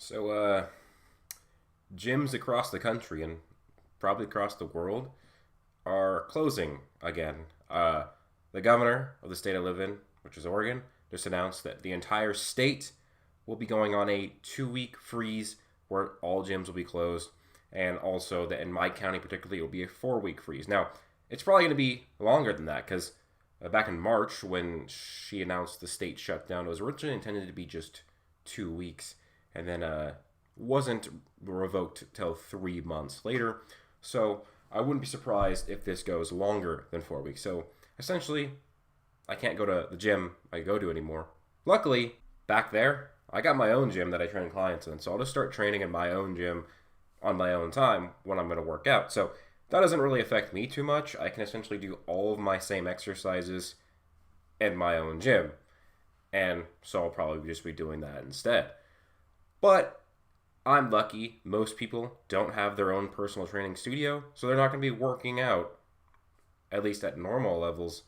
So, gyms across the country and probably across the world are closing again. The governor of the state I live in, which is Oregon, just announced that the entire state will be going on a 2 week freeze where all gyms will be closed, and also that in my county particularly, it will be a 4 week freeze. Now, it's probably going to be longer than that because back in March when she announced the state shutdown, it was originally intended to be just 2 weeks, and then wasn't revoked till 3 months later. So I wouldn't be surprised if this goes longer than 4 weeks. So essentially, I can't go to the gym I go to anymore. Luckily, back there, I got my own gym that I train clients in. So I'll just start training in my own gym on my own time when I'm going to work out. So that doesn't really affect me too much. I can essentially do all of my same exercises in my own gym. And so I'll probably just be doing that instead. But I'm lucky. Most people don't have their own personal training studio, so they're not going to be working out, at least at normal levels,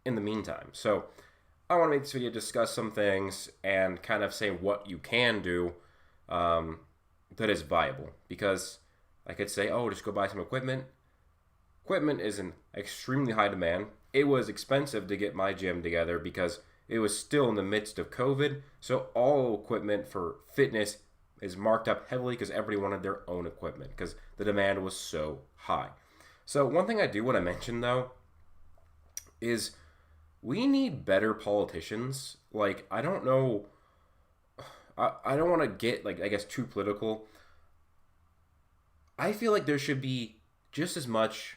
in the meantime. So I want to make this video discuss some things and kind of say what you can do that is viable. Because I could say, oh, just go buy some equipment. Equipment is in extremely high demand. It was expensive to get my gym together because it was still in the midst of COVID. So all equipment for fitness is marked up heavily because everybody wanted their own equipment because the demand was so high. So one thing I do want to mention though is we need better politicians. Like, I don't know, I don't want to get, like, I guess too political. I feel like there should be just as much,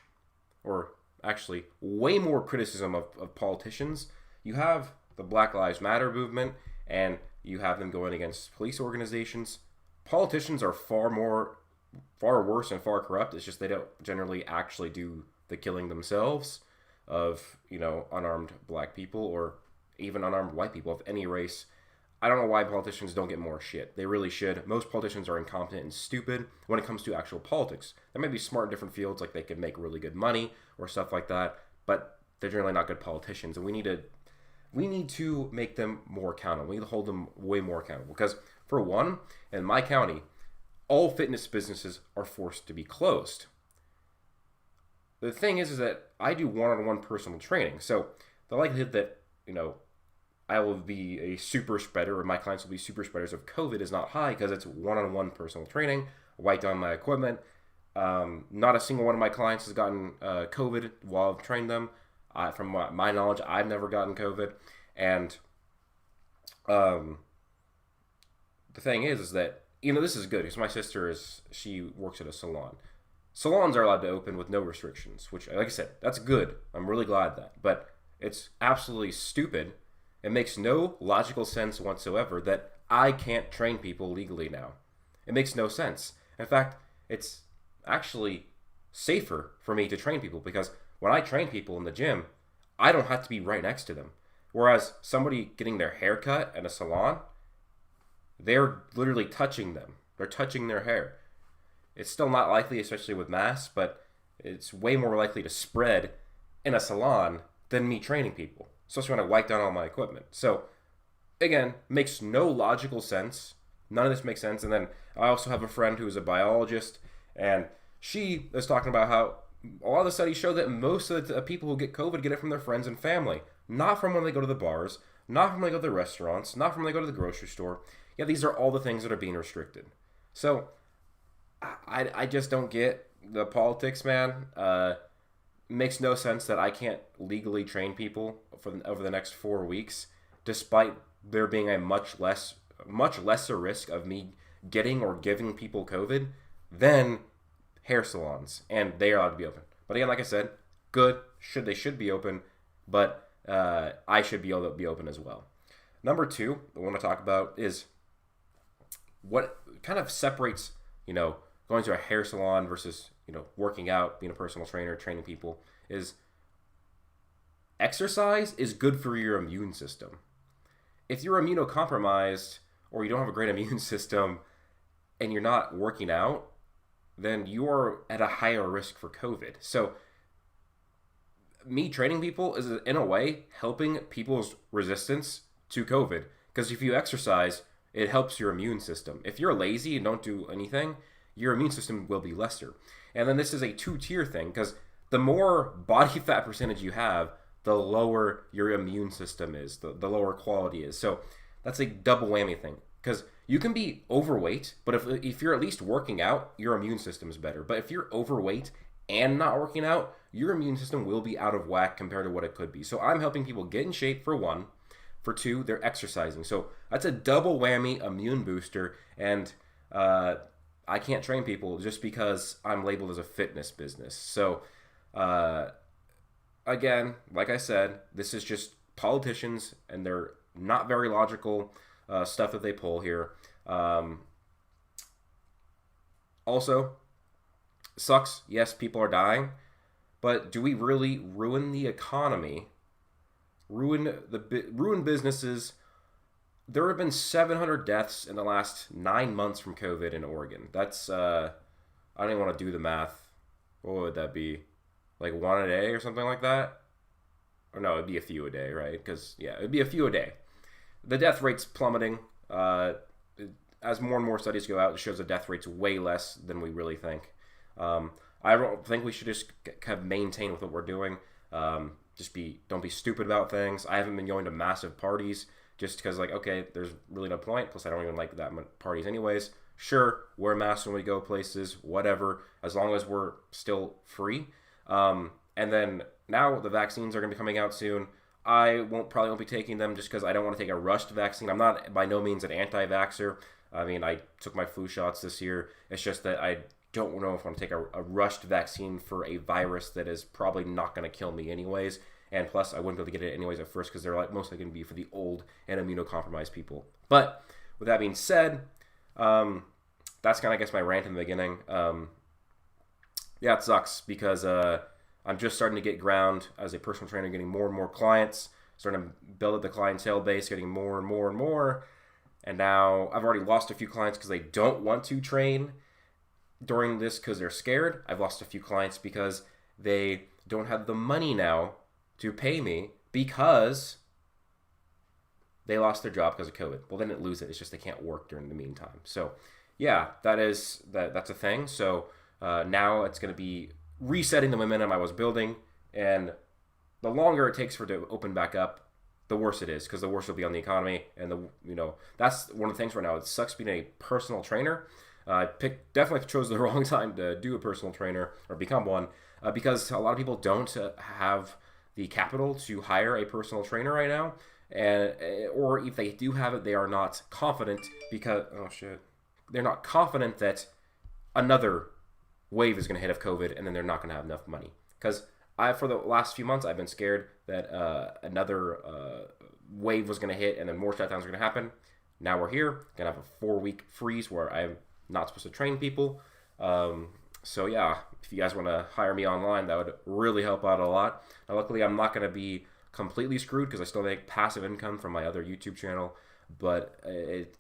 or actually way more criticism of politicians. You have the Black Lives Matter movement and you have them going against police organizations. Politicians are far worse and far corrupt. It's just they don't generally actually do the killing themselves of, unarmed black people or even unarmed white people of any race. I don't know why politicians don't get more shit. They really should. Most politicians are incompetent and stupid when it comes to actual politics. They may be smart in different fields, like they could make really good money or stuff like that, but they're generally not good politicians. And we need to make them more accountable. We need to hold them way more accountable. Because for one, in my county, all fitness businesses are forced to be closed. The thing is that I do one-on-one personal training. So the likelihood that, I will be a super spreader or my clients will be super spreaders of COVID is not high because it's one-on-one personal training. I write down my equipment. Not a single one of my clients has gotten COVID while I've trained them. From my knowledge, I've never gotten COVID. And the thing is that, this is good because my sister she works at a salon. Salons are allowed to open with no restrictions, which, like I said, that's good. I'm really glad that. But it's absolutely stupid. It makes no logical sense whatsoever that I can't train people legally now. It makes no sense. In fact, it's actually safer for me to train people because when I train people in the gym, I don't have to be right next to them. Whereas somebody getting their hair cut at a salon, they're literally touching them. They're touching their hair. It's still not likely, especially with masks, but it's way more likely to spread in a salon than me training people, especially when I wipe down all my equipment. So, again, makes no logical sense. None of this makes sense. And then I also have a friend who is a biologist, and she is talking about how a lot of the studies show that most of the people who get COVID get it from their friends and family, not from when they go to the bars, not from when they go to the restaurants, not from when they go to the grocery store. Yeah, these are all the things that are being restricted. So, I just don't get the politics, man. Makes no sense that I can't legally train people over the next 4 weeks, despite there being a much lesser risk of me getting or giving people COVID than hair salons, and they are allowed to be open. But again, like I said, good. They should be open, but I should be able to be open as well. Number two, I want to talk about is what kind of separates, going to a hair salon versus, working out, being a personal trainer, training people, is exercise is good for your immune system. If you're immunocompromised or you don't have a great immune system and you're not working out, then you are at a higher risk for COVID. So me training people is, in a way, helping people's resistance to COVID. Because if you exercise, It helps your immune system. If you're lazy and don't do anything, your immune system will be lesser. And then this is a two-tier thing because the more body fat percentage you have, the lower your immune system is, the lower quality is. So that's a double whammy thing because you can be overweight, but if you're at least working out, your immune system is better. But if you're overweight and not working out, your immune system will be out of whack compared to what it could be. So I'm helping people get in shape for one. For two, they're exercising. So that's a double whammy immune booster. And I can't train people just because I'm labeled as a fitness business. So again, like I said, this is just politicians and they're not very logical stuff that they pull here. Also, sucks. Yes, people are dying. But do we really ruin the economy? Ruin businesses? There have been 700 deaths in the last 9 months from COVID in Oregon. That's I don't even want to do the math. What would that be? Like one a day or something like that? Or no, it'd be a few a day, right? Because yeah, it'd be a few a day. The death rate's plummeting. As more and more studies go out, it shows the death rate's way less than we really think. I don't think we should just kind of maintain with what we're doing. Don't be stupid about things. I haven't been going to massive parties just because, like, okay, there's really no point. Plus, I don't even like that much parties anyways. Sure, wear masks when we go places, whatever, as long as we're still free. And then now the vaccines are going to be coming out soon. I probably won't be taking them just because I don't want to take a rushed vaccine. I'm not by no means an anti-vaxxer. I mean, I took my flu shots this year. It's just that I don't know if I want to take a rushed vaccine for a virus that is probably not going to kill me anyways. And plus, I wouldn't be able to get it anyways at first because they're like mostly going to be for the old and immunocompromised people. But with that being said, that's kind of, I guess, my rant in the beginning. Yeah, it sucks because I'm just starting to get ground as a personal trainer, getting more and more clients, starting to build up the clientele base, getting more and more and more. And now I've already lost a few clients because they don't want to train during this because they're scared. I've lost a few clients because they don't have the money now to pay me because they lost their job because of COVID. Well, they didn't lose it. It's just they can't work during the meantime. So, yeah, that's a thing. So now it's going to be resetting the momentum I was building. And the longer it takes for it to open back up, the worse it is because the worse it'll be on the economy. And that's one of the things right now. It sucks being a personal trainer. Definitely chose the wrong time to do a personal trainer or become one because a lot of people don't have the capital to hire a personal trainer right now, and or if they do have it, they are not confident because they're not confident that another wave is going to hit of COVID, and then they're not going to have enough money. Because for the last few months, I've been scared that another wave was going to hit, and then more shutdowns are going to happen. Now we're here, going to have a 4-week freeze where I'm not supposed to train people. So yeah, if you guys want to hire me online, that would really help out a lot. Now, luckily, I'm not going to be completely screwed because I still make passive income from my other YouTube channel, but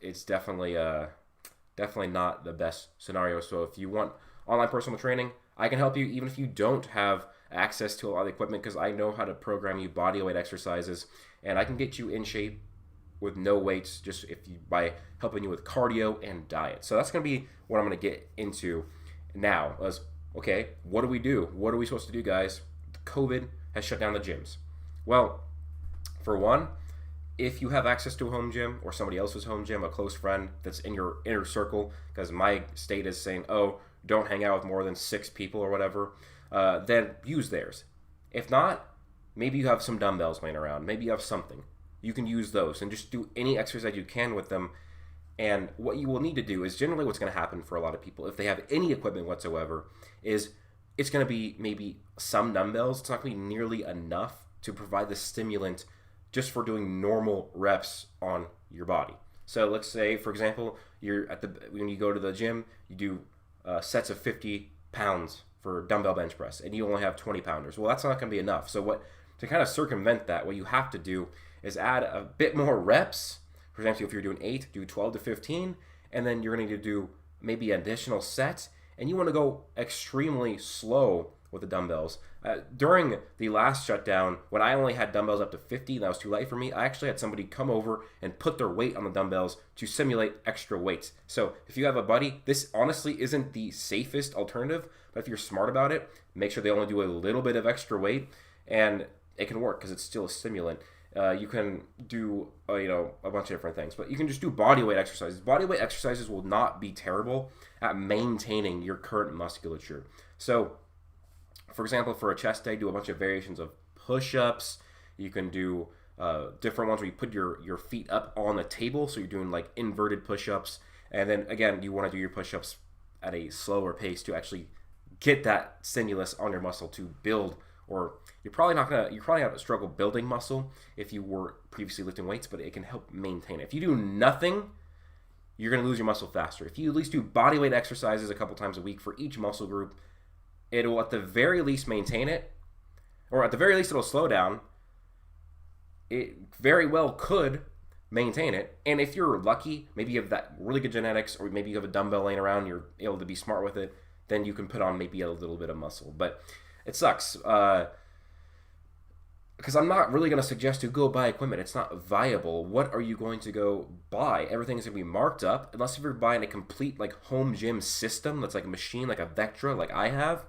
it's definitely not the best scenario. So if you want online personal training, I can help you even if you don't have access to a lot of the equipment because I know how to program you bodyweight exercises, and I can get you in shape with no weights just by helping you with cardio and diet. So that's going to be what I'm going to get into now. Okay, what do we do? What are we supposed to do, guys? COVID has shut down the gyms. Well, for one, if you have access to a home gym or somebody else's home gym, a close friend that's in your inner circle, because my state is saying, oh, don't hang out with more than 6 people or whatever, then use theirs. If not, maybe you have some dumbbells laying around. Maybe you have something. You can use those and just do any exercise you can with them. And what you will need to do is generally what's going to happen for a lot of people, if they have any equipment whatsoever, is it's going to be maybe some dumbbells. It's not going to be nearly enough to provide the stimulant just for doing normal reps on your body. So let's say, for example, when you go to the gym, you do sets of 50 pounds for dumbbell bench press, and you only have 20 pounders. Well, that's not going to be enough. So to kind of circumvent that, what you have to do is add a bit more reps. For example, if you're doing 8, do 12 to 15, and then you're going to do maybe an additional set, and you want to go extremely slow with the dumbbells. During the last shutdown, when I only had dumbbells up to 50 and that was too light for me, I actually had somebody come over and put their weight on the dumbbells to simulate extra weights. So if you have a buddy, this honestly isn't the safest alternative, but if you're smart about it, make sure they only do a little bit of extra weight, and it can work because it's still a stimulant. You can do a bunch of different things, but you can just do body weight exercises. Body weight exercises will not be terrible at maintaining your current musculature. So, for example, for a chest day, do a bunch of variations of push-ups. You can do different ones where you put your feet up on the table, so you're doing like inverted push-ups. And then again, you want to do your push-ups at a slower pace to actually get that stimulus on your muscle to build. Or you're probably not gonna struggle building muscle if you were previously lifting weights, but it can help maintain it. If you do nothing, you're gonna lose your muscle faster. If you at least do body weight exercises a couple times a week for each muscle group, it'll at the very least maintain it, or at the very least it'll slow down. It very well could maintain it, and if you're lucky, maybe you have that really good genetics, or maybe you have a dumbbell laying around, you're able to be smart with it, then you can put on maybe a little bit of muscle. But it sucks because I'm not really going to suggest you go buy equipment. It's not viable. What are you going to go buy? Everything's going to be marked up unless if you're buying a complete like home gym system that's like a machine, like a Vectra, like I have.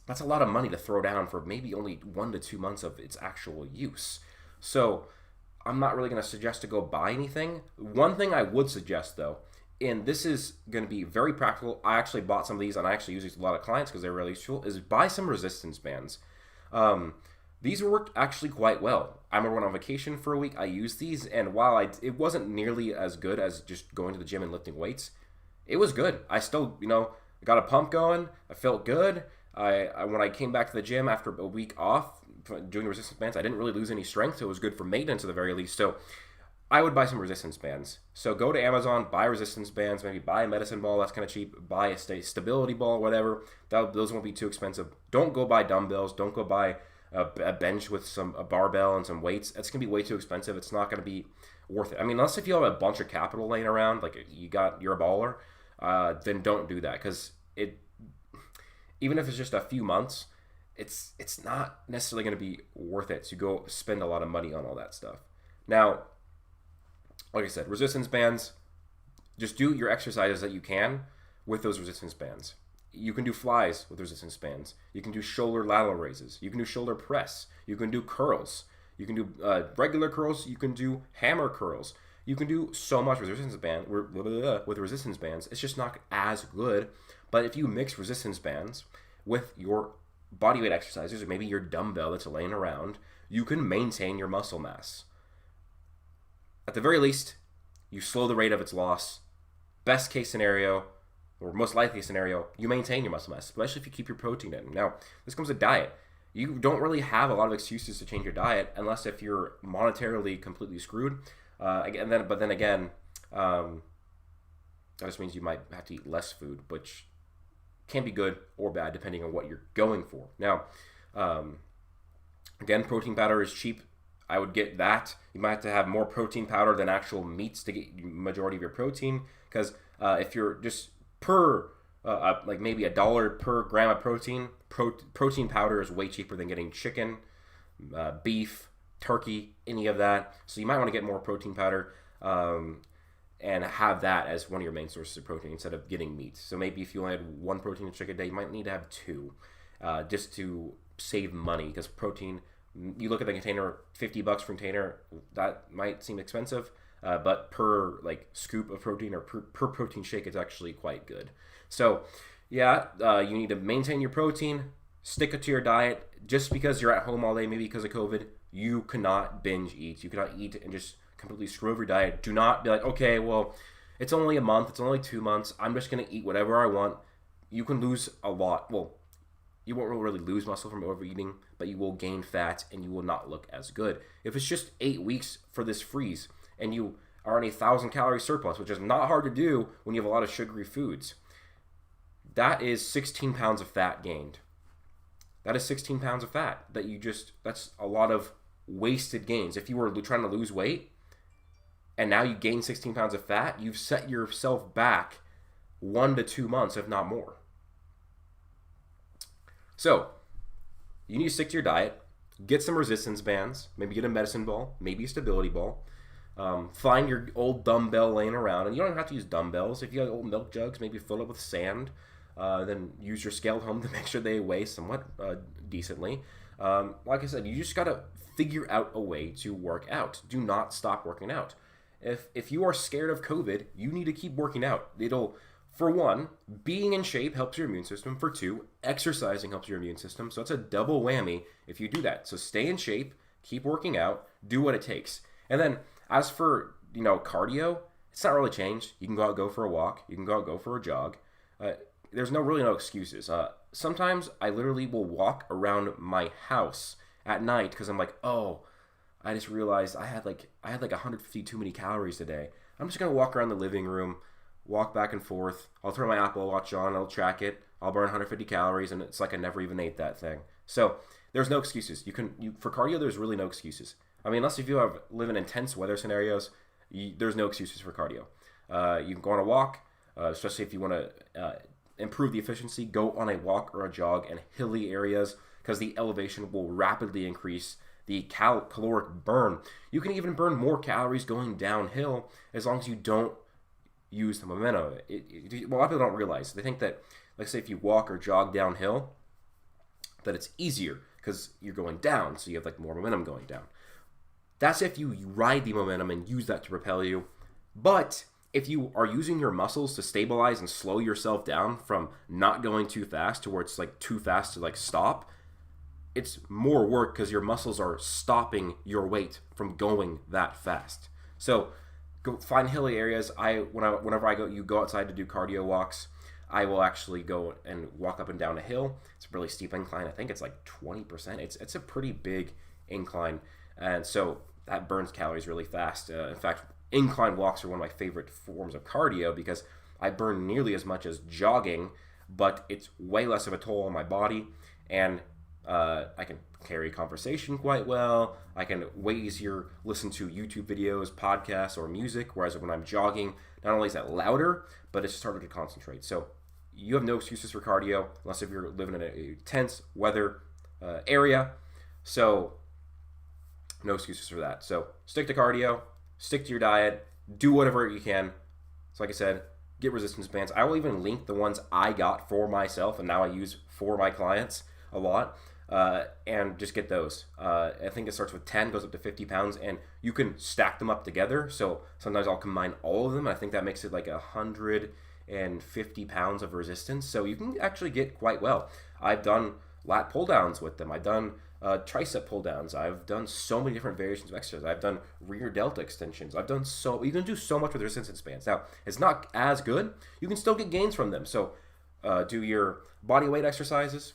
That's a lot of money to throw down for maybe only 1 to 2 months of its actual use. So I'm not really going to suggest to go buy anything. One thing I would suggest though, and this is going to be very practical. I actually bought some of these, and I actually use these with a lot of clients because they're really useful, is buy some resistance bands. These worked actually quite well. I remember when on vacation for a week, I used these, and while it wasn't nearly as good as just going to the gym and lifting weights, it was good. I still, got a pump going. I felt good. When I came back to the gym after a week off doing the resistance bands, I didn't really lose any strength, so it was good for maintenance at the very least. So I would buy some resistance bands. So go to Amazon, buy resistance bands, maybe buy a medicine ball, that's kind of cheap, buy a stability ball, whatever. Those won't be too expensive. Don't go buy dumbbells. Don't go buy a bench with a barbell and some weights. It's going to be way too expensive. It's not going to be worth it. I mean, unless if you have a bunch of capital laying around, like you're a baller, then don't do that, because even if it's just a few months, it's not necessarily going to be worth it to go spend a lot of money on all that stuff. Now, like I said, resistance bands, just do your exercises that you can with those resistance bands. You can do flies with resistance bands. You can do shoulder lateral raises. You can do shoulder press. You can do curls. You can do regular curls. You can do hammer curls. You can do so much with resistance bands. It's just not as good. But if you mix resistance bands with your bodyweight exercises, or maybe your dumbbell that's laying around, you can maintain your muscle mass. At the very least, you slow the rate of its loss. Best case scenario, or most likely scenario, you maintain your muscle mass, especially if you keep your protein in. Now, this comes to diet. You don't really have a lot of excuses to change your diet unless if you're monetarily completely screwed. That just means you might have to eat less food, which can be good or bad depending on what you're going for. Now, again, protein powder is cheap. I would get that. You might have to have more protein powder than actual meats to get the majority of your protein, because if you're just like maybe $1 per gram of protein, protein powder is way cheaper than getting chicken, beef, turkey, any of that. So you might want to get more protein powder and have that as one of your main sources of protein instead of getting meat. So maybe if you only had one protein shake a day, you might need to have two just to save money, because protein, you look at the container, $50 for container, that might seem expensive, but per like scoop of protein or per protein shake, it's actually quite good. So yeah, you need to maintain your protein, stick to your diet. Just because you're at home all day, maybe because of COVID, you cannot binge eat. You cannot eat and just completely screw over your diet. Do not be like, okay, well, it's only a month, it's only 2 months, I'm just going to eat whatever I want. You can lose a lot. Well, you won't really lose muscle from overeating, but you will gain fat and you will not look as good. If it's just 8 weeks for this freeze and you are on a 1,000-calorie surplus, which is not hard to do when you have a lot of sugary foods, that is 16 pounds of fat gained. That is 16 pounds of fat that's a lot of wasted gains. If you were trying to lose weight and now you gain 16 pounds of fat, you've set yourself back 1 to 2 months, if not more. So you need to stick to your diet, get some resistance bands, maybe get a medicine ball, maybe a stability ball. Find your old dumbbell laying around, and you don't have to use dumbbells. If you have old milk jugs, maybe fill it with sand. Then use your scale home to make sure they weigh somewhat decently. Like I said, you just gotta figure out a way to work out. Do not stop working out. If you are scared of COVID, you need to keep working out. It'll, for one, being in shape helps your immune system. For two, exercising helps your immune system. So it's a double whammy if you do that. So stay in shape, keep working out, do what it takes. And then as for cardio, it's not really changed. You can go out, go for a walk. You can go out, go for a jog. There's really no excuses. Sometimes I literally will walk around my house at night because I'm like, oh, I just realized I had like 150 too many calories today. I'm just gonna walk around the living room, walk back and forth. I'll turn my Apple Watch on. I'll track it. I'll burn 150 calories, and it's like I never even ate that thing. So there's no excuses. For cardio, there's really no excuses. I mean, unless if you live in intense weather scenarios, there's no excuses for cardio. You can go on a walk, especially if you want to improve the efficiency. Go on a walk or a jog in hilly areas because the elevation will rapidly increase the caloric burn. You can even burn more calories going downhill as long as you don't use the momentum. A lot of people don't realize. They think that, like, say if you walk or jog downhill, that it's easier because you're going down, so you have like more momentum going down. That's if you ride the momentum and use that to propel you. But if you are using your muscles to stabilize and slow yourself down from not going too fast to where it's like too fast to like stop, it's more work because your muscles are stopping your weight from going that fast. So go find hilly areas. Whenever you go outside to do cardio walks, I will actually go and walk up and down a hill. It's a really steep incline. I think it's like 20%. It's a pretty big incline, and so that burns calories really fast. In fact, incline walks are one of my favorite forms of cardio because I burn nearly as much as jogging, but it's way less of a toll on my body, and I can carry conversation quite well. I can way easier listen to YouTube videos, podcasts, or music, whereas when I'm jogging, not only is that louder, but it's just harder to concentrate. So you have no excuses for cardio unless if you're living in a tense weather area. So no excuses for that. So stick to cardio, stick to your diet, do whatever you can. So like I said, get resistance bands. I will even link the ones I got for myself and now I use for my clients a lot. And just get those. I think it starts with 10, goes up to 50 pounds, and you can stack them up together. So sometimes I'll combine all of them. I think that makes it like 150 pounds of resistance. So you can actually get quite well. I've done lat pull downs with them. I've done tricep pull downs. I've done so many different variations of exercise. I've done rear delta extensions. You can do so much with resistance bands. Now, it's not as good. You can still get gains from them. So do your body weight exercises.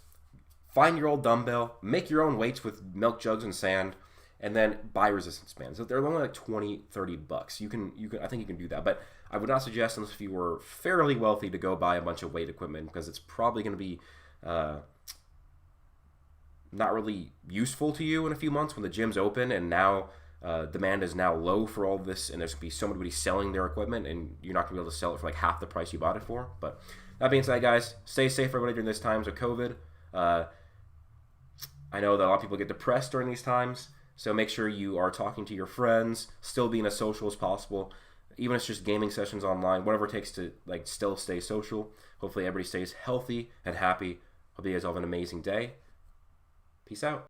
Find your old dumbbell, make your own weights with milk jugs and sand, and then buy resistance bands. They're only like $20, $30. I think you can do that. But I would not suggest, unless if you were fairly wealthy, to go buy a bunch of weight equipment because it's probably going to be not really useful to you in a few months when the gym's open and now demand is now low for all this, and there's going to be so many selling their equipment, and you're not going to be able to sell it for like half the price you bought it for. But that being said, guys, stay safe, everybody, during these times of COVID. I know that a lot of people get depressed during these times, so make sure you are talking to your friends, still being as social as possible, even if it's just gaming sessions online, whatever it takes to like still stay social. Hopefully everybody stays healthy and happy. Hope you guys all have an amazing day. Peace out.